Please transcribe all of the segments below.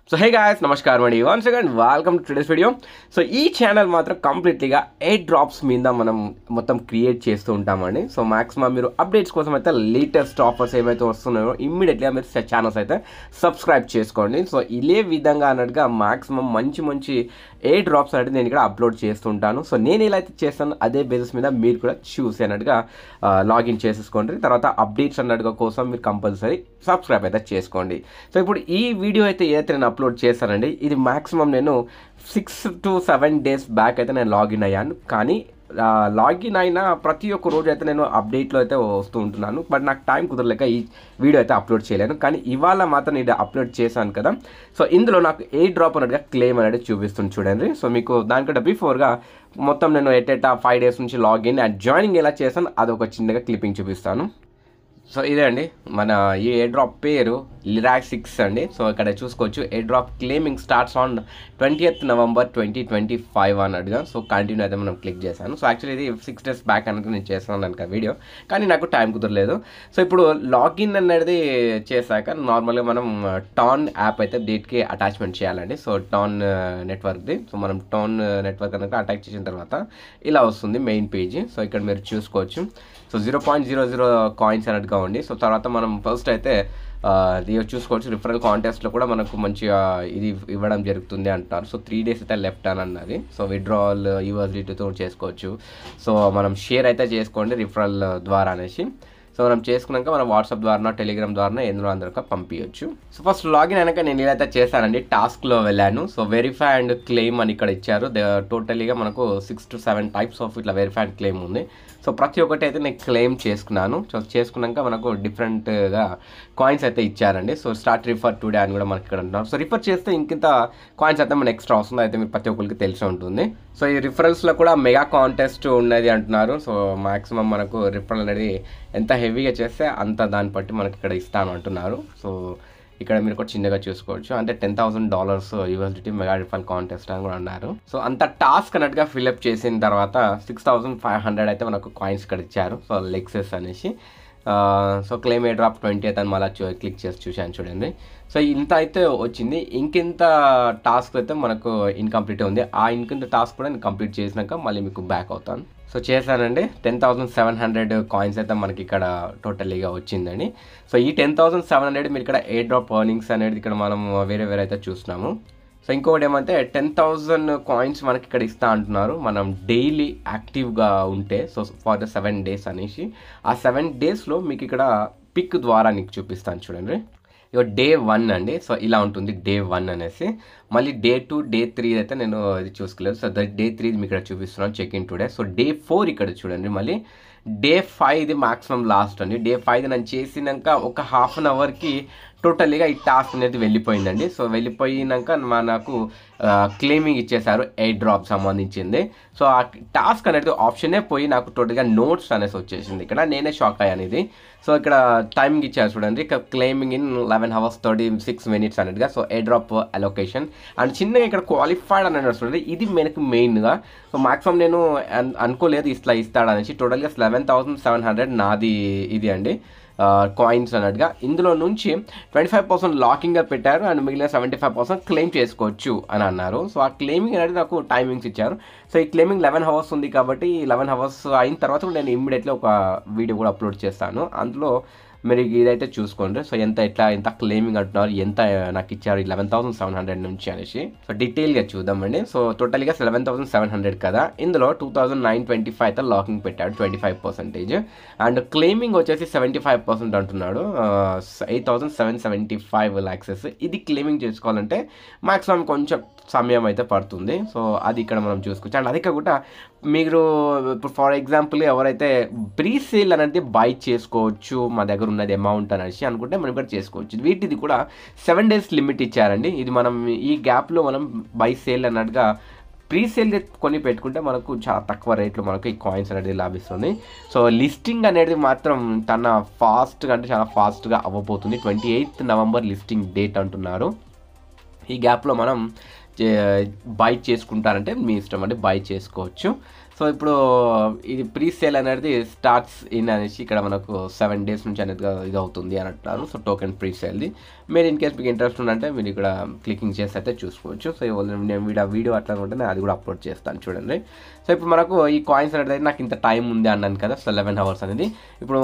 So hey guys నమస్కారం అండి once again welcome to today's video. So ఈ channel మాత్రం కంప్లీట్లీగా ఎయిర్ డ్రాప్స్ మీద మనం మొత్తం క్రియేట్ చేస్తూ ఉంటామండి. సో మాక్సిమం మీరు అప్డేట్స్ కోసం అయితే లేటెస్ట్ ఆఫర్స్ ఏమైతే వస్తున్నాయో ఇమ్మీడియట్గా మీరు ఛానల్స్ అయితే సబ్స్క్రైబ్ చేసుకోండి. సో ఇదే విధంగా అన్నట్టుగా మాక్సిమం మంచి ఎయిర్ డ్రాప్స్ అనేది నేను ఇక్కడ అప్లోడ్ చేస్తుంటాను. సో నేను ఎలా అయితే చేస్తాను అదే బేసిస్ మీద మీరు కూడా చూసి అన్నట్టుగా లాగిన్ చేసేసుకోండి. తర్వాత అప్డేట్స్ అన్నట్టుగా కోసం మీరు కంపల్సరీ సబ్స్క్రైబ్ అయితే చేసుకోండి. సో ఇప్పుడు ఈ వీడియో అయితే ఏదైతే నేను అప్లోడ్ చేశానండి ఇది మాక్సిమం నేను 6 to 7 days బ్యాక్ అయితే నేను లాగిన్ అయ్యాను. కానీ లాగిన్ అయిన ప్రతి ఒక్క రోజు అయితే నేను అప్డేట్లో అయితే వస్తూ ఉంటున్నాను. బట్ నాకు టైం కుదరలేక ఈ వీడియో అయితే అప్లోడ్ చేయలేను. కానీ ఇవాళ మాత్రం నేను అప్లోడ్ చేశాను కదా. సో ఇందులో నాకు ఎయిర్ డ్రాప్ అన్నట్టుగా క్లెయిమ్ అనేది చూపిస్తుంది చూడండి. సో మీకు దానికంటే బిఫోర్గా మొత్తం నేను 5 days నుంచి లాగిన్ అండ్ జాయినింగ్ ఎలా చేశాను అదొక చిన్నగా క్లిప్పింగ్ చూపిస్తాను. సో ఇదే అండి మన ఈ ఎయిర్ డ్రాప్ పేరు లిరాక్స్ 6 అండి. సో ఇక్కడ చూసుకోవచ్చు air drop claiming starts on 20th November 2025 అన్నట్టుగా. సో కంటిన్యూ అయితే మనం క్లిక్ చేశాను. సో యాక్చువల్లీ ఇది 6 days బ్యాక్ అన్నట్టు నేను చేస్తాను అనుక వీడియో, కానీ నాకు టైం కుదరలేదు. సో ఇప్పుడు లాగిన్ అనేది చేశాక నార్మల్గా మనం టాన్ యాప్ అయితే డేట్కి అటాచ్మెంట్ చేయాలండి. సో టాన్ నెట్వర్క్ది. సో మనం టాన్ నెట్వర్క్ కనుక అటాచ్ చేసిన తర్వాత ఇలా వస్తుంది మెయిన్ పేజీ. సో ఇక్కడ మీరు చూసుకోవచ్చు. సో 0.00 కాయిన్స్ అన్నట్టుగా ఉంది. సో తర్వాత మనం ఫస్ట్ అయితే చూసుకోవచ్చు రిఫరల్ కాంటెస్ట్లో కూడా మనకు మంచిగా ఇది ఇవ్వడం జరుగుతుంది అంటారు. సో 3 days అయితే లెఫ్ట్ అని అన్నది. సో విత్డ్రావల్ యూఎస్డిటీతో చేసుకోవచ్చు. సో మనం షేర్ అయితే చేసుకోండి రిఫరల్ ద్వారా అనేసి. సో మనం చేసుకున్నాక మనం వాట్సాప్ ద్వారా టెలిగ్రామ్ ద్వారా ఎందులో అందరికీ పంపించవచ్చు. సో ఫస్ట్ లాగిన్ అయినాక నేను ఏదైతే చేశానండి టాస్క్లో వెళ్ళాను. సో వెరిఫై అండ్ క్లెయిమ్ అని ఇక్కడ ఇచ్చారు. టోటలీగా మనకు 6 to 7 types ఆఫ్ ఇట్లా వెరిఫై అండ్ క్లెయిమ్ ఉంది. సో ప్రతి ఒక్కటి అయితే నేను క్లెయిమ్ చేసుకున్నాను. సో చేసుకున్నాక మనకు డిఫరెంట్గా కాయిన్స్ అయితే ఇచ్చారండి. సో స్టార్ట్ రిఫర్ టుడే అని కూడా మనకి ఇక్కడ అంటున్నారు. సో రిఫర్ చేస్తే ఇంకింత కాయిన్స్ అయితే మనకి ఎక్స్ట్రా వస్తుంది. అయితే మీరు ప్రతి ఒక్కరికి తెలిసి ఉంటుంది. సో ఈ రిఫరల్స్లో కూడా మెగా కాంటెస్ట్ ఉన్నది అంటున్నారు. సో మాక్సిమం మనకు రిఫరల్ అనేది ఎంత హెవీగా చేస్తే అంత దాన్ని బట్టి మనకి ఇక్కడ ఇస్తాను అంటున్నారు. సో ఇక్కడ మీరు కూడా చిన్నగా చూసుకోవచ్చు. అంటే $10,000 యూఎస్డిటీ మెగా రిఫరల్ కాంటెస్ట్ అని కూడా అన్నారు. సో అంత టాస్క్ అన్నట్టుగా ఫిల్అప్ చేసిన తర్వాత 6,500 అయితే మనకు కాయిన్స్ ఇక్కడ ఇచ్చారు. సో లెక్సెస్ అనేసి. So claim air drop 20th అని మళ్ళీ క్లిక్ చేసి చూశాను చూడండి. సో ఇంత అయితే వచ్చింది. ఇంకింత టాస్క్ అయితే మనకు ఇన్కంప్లీట్ ఉంది. ఆ ఇంకింత టాస్క్ కూడా నేను కంప్లీట్ చేసినాక మళ్ళీ మీకు బ్యాక్ అవుతాను. సో చేశానండి. 10,700 కాయిన్స్ అయితే మనకి ఇక్కడ టోటలీగా వచ్చిందండి. సో ఈ 10,700 మీరు ఇక్కడ ఎయిర్ డ్రాప్ ఎర్నింగ్స్ అనేది ఇక్కడ మనం వేరే అయితే చూస్తున్నాము. సో ఇంకొకటి ఏమంటే 10,000 కాయిన్స్ మనకి ఇక్కడ ఇస్తా అంటున్నారు మనం డైలీ యాక్టివ్గా ఉంటే. సో ఫర్ ద 7 days అనేసి ఆ 7 daysలో మీకు ఇక్కడ పిక్ ద్వారా నీకు చూపిస్తాను చూడండి. ఇక డే 1 అండి. సో ఇలా ఉంటుంది డే 1 అనేసి. మళ్ళీ డే 2 డే 3 అయితే నేను ఇది చూసుకోలేదు. సో డే 3 మీకు ఇక్కడ చూపిస్తున్నాను check in today. So day 4 ఇక్కడ చూడండి. మళ్ళీ డే 5 ఇది మాక్సిమం లాస్ట్ అండి. డే 5 నేను చేసినాక ఒక ½ an hourకి టోటల్గా ఈ టాస్క్ అనేది వెళ్ళిపోయిందండి. సో వెళ్ళిపోయినాక మనకు క్లెయిమింగ్ ఇచ్చేసారు ఎయిర్ డ్రాప్ సంబంధించింది. సో ఆ టాస్క్ అనేది ఆప్షనే పోయి నాకు టోటల్గా నోట్స్ అనేసి వచ్చేసింది. ఇక్కడ నేనే షాక్ అయ్యాను ఇది. సో ఇక్కడ టైమింగ్ ఇచ్చారు చూడండి. ఇక్కడ క్లెయిమింగ్ ఇన్ 11 hours 36 minutes అన్నట్టుగా. So air drop allocation and చిన్నగా ఇక్కడ క్వాలిఫైడ్ అని చూడండి. ఇది మనకు మెయిన్గా. సో మాక్సిమం నేను అనుకోలేదు ఇట్లా ఇస్తాడనేసి. టోటల్గా 11,700 నాది ఇది అండి కాయిన్స్ అన్నట్టుగా. ఇందులో నుంచి 25% లాకింగ్గా పెట్టారు అండ్ మిగిలిన 75% క్లెయిమ్ చేసుకోవచ్చు అని అన్నారు. సో ఆ క్లెయిమింగ్ అనేది నాకు టైమింగ్స్ ఇచ్చారు. సో ఈ క్లెయిమింగ్ 11 hours ఉంది కాబట్టి 11 hours అయిన తర్వాత కూడా నేను ఇమ్మీడియట్లీ ఒక వీడియో కూడా అప్లోడ్ చేస్తాను. అందులో మీరు ఇదైతే చూసుకోండి. సో ఎంత క్లెయిమింగ్ అంటున్నారు, ఎంత నాకు ఇచ్చారు 11,700 నుంచి అనేసి. సో డీటెయిల్గా చూద్దామండి. సో టోటల్గా 11,700 కదా. ఇందులో 2,925 అయితే లాకింగ్ పెట్టాడు 25%. అండ్ క్లెయిమింగ్ వచ్చేసి 75% అంటున్నాడు. 8,775 lakhs. ఇది క్లెయిమింగ్ చేసుకోవాలంటే మాక్సిమం కొంచెం సమయం అయితే పడుతుంది. సో అది ఇక్కడ మనం చూసుకోవచ్చు. అండ్ అది కాకుండా మీరు ఇప్పుడు ఫర్ ఎగ్జాంపుల్ ఎవరైతే ప్రీ సేల్ అనేది బై చేసుకోవచ్చు మా దగ్గర ఉన్నది అమౌంట్ అనేసి అనుకుంటే మనం ఇక్కడ చేసుకోవచ్చు. వీటిది కూడా 7 days లిమిట్ ఇచ్చారండి. ఇది మనం ఈ గ్యాప్లో మనం బై సేల్ అన్నట్టుగా ప్రీ సేల్ కొని పెట్టుకుంటే మనకు చాలా తక్కువ రేట్లో మనకు ఈ కాయిన్స్ అనేది లభిస్తుంది. సో లిస్టింగ్ అనేది మాత్రం ఫాస్ట్గా అంటే చాలా ఫాస్ట్గా అవ్వబోతుంది. 28th November లిస్టింగ్ డేట్ అంటున్నారు. ఈ గ్యాప్లో మనం బై చేసుకుంటారంటే మీ ఇష్టం అండి, బై చేసుకోవచ్చు. సో సో ఇప్పుడు ఇది ప్రీ సేల్ అనేది స్టార్ట్స్ ఇన్ అనేసి ఇక్కడ మనకు 7 days నుంచి అనేది ఇది అవుతుంది అని అంటున్నారు. సో టోకెన్ ప్రీ సేల్ది మీరు ఇన్ కేస్ మీకు ఇంట్రెస్ట్ ఉందంటే మీరు ఇక్కడ క్లికింగ్ చేసి అయితే చూసుకోవచ్చు. సో నేను వీడియో అట్లా ఉంటే నేను అది కూడా అప్లోడ్ చేస్తాను చూడండి. సో ఇప్పుడు మనకు ఈ కాయిన్స్ అనేది నాకు ఇంత టైం ఉంది అన్నాను కదా. సో 11 hours అనేది ఇప్పుడు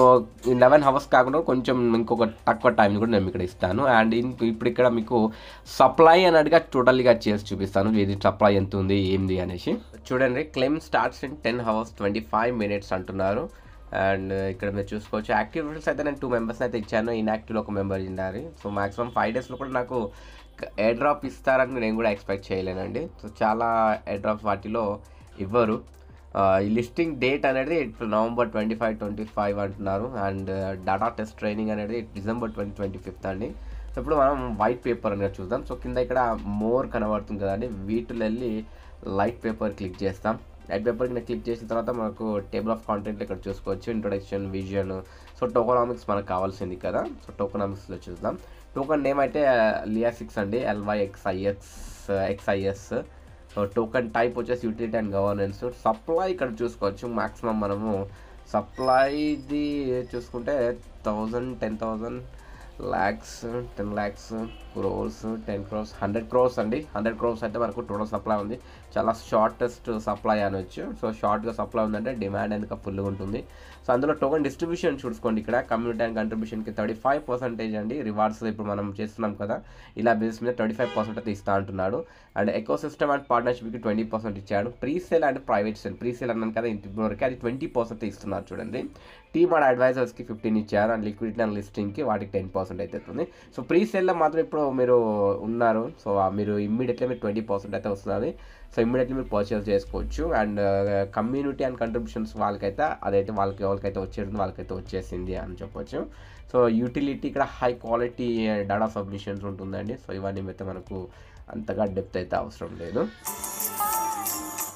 11 hours కాకుండా కొంచెం ఇంకొక తక్కువ టైం కూడా నేను ఇక్కడ ఇస్తాను. అండ్ ఇప్పుడు ఇక్కడ మీకు సప్లై అన్నట్టుగా టోటల్గా చేసి చూపిస్తాను. ఇది సప్లై ఎంత ఉంది ఏంది అనేసి చూడండి. Claim starts in 10 hours 25 minutes అంటున్నారు. అండ్ ఇక్కడ మీరు చూసుకోవచ్చు యాక్టివ్ యూజర్స్ అయితే నేను 2 members అయితే ఇచ్చాను. ఇన్యాక్టివ్లో ఒక మెంబర్ ఉన్నారు. సో మాక్సిమం 5 daysలో కూడా నాకు ఎయిర్ డ్రాప్ ఇస్తారని నేను కూడా ఎక్స్పెక్ట్ చేయలేనండి. సో చాలా ఎయిర్ డ్రాప్స్ వాటిలో ఇవ్వరు. ఈ లిస్టింగ్ డేట్ అనేది November 25, 25 అంటున్నారు. అండ్ డాటా టెస్ట్ ట్రైనింగ్ అనేది December 2025 అండి. సో ఇప్పుడు మనం వైట్ పేపర్ అనేది చూద్దాం. సో కింద ఇక్కడ మోర్ కనబడుతుంది కదండి, వీటిలో వెళ్ళి లైట్ పేపర్ క్లిక్ చేస్తాం. లైట్ పేపర్ కింద క్లిక్ చేసిన తర్వాత మనకు టేబుల్ ఆఫ్ కాంటెంట్ ఇక్కడ చూసుకోవచ్చు. ఇంట్రొడక్షన్, విజన్, సో టోకనామిక్స్ మనకు కావాల్సింది కదా. సో టోకనామిక్స్లో చూద్దాం. టోకన్ నేమ్ అయితే LYXIX అండి, LYXIX. సో టోకన్ టైప్ వచ్చేసి యూటిలిటీ అండ్ గవర్నెన్స్. సప్లై ఇక్కడ చూసుకోవచ్చు. మ్యాక్సిమం మనము సప్లైది చూసుకుంటే 1000, 10,000, lakhs, 10 lakhs, crores, 10 crores, 100 crores అండి. 100 crores అయితే మనకు టోటల్ సప్లై ఉంది. చాలా షార్టెస్ట్ సప్లై అనొచ్చు. సో షార్ట్గా సప్లై ఉందంటే డిమాండ్ ఎందుకు ఫుల్గా ఉంటుంది. సో అందులో టోకెన్ డిస్ట్రిబ్యూషన్ చూసుకోండి. ఇక్కడ కమ్యూనిటీ అండ్ కంట్రిబ్యూషన్కి 35% అండి. రివార్డ్స్ ఇప్పుడు మనం చేస్తున్నాం కదా, ఇలా బేస్ మీద 35% అయితే ఇస్తా అంటున్నాడు. అండ్ ఎకో సిస్టమ్ అండ్ పార్ట్నర్షిప్కి 20% ఇచ్చాడు. Pre sale and private sale, pre sale అన్నాను కదా ఇంతవరకు, అది 20% ఇస్తున్నారు చూడండి. టీమ్ అండ్ అడ్వైజర్స్కి 15 ఇచ్చారు. అండ్ లిక్విడిటీ అండ్ లిస్టింగ్కి వాటికి 10% అయితే అవుతుంది. సో ప్రీ సేల్లో మాత్రం ఇప్పుడు మీరు ఉన్నారు. సో మీరు ఇమ్మీడియట్లీ మీరు 20% అయితే వస్తుంది. సో ఇమ్మీడియట్లీ మీరు పర్చేస్ చేసుకోవచ్చు. అండ్ కమ్యూనిటీ అండ్ కంట్రిబ్యూషన్స్ వాళ్ళకైతే అదైతే ఎవరికైతే వచ్చేసింది వాళ్ళకైతే వచ్చేసింది అని చెప్పొచ్చు. సో యూటిలిటీ ఇక్కడ హై క్వాలిటీ డేటా సబ్మిషన్స్ ఉంటుందండి. సో ఇవన్నీ అయితే మనకు అంతగా డెప్త్ అయితే అవసరం లేదు.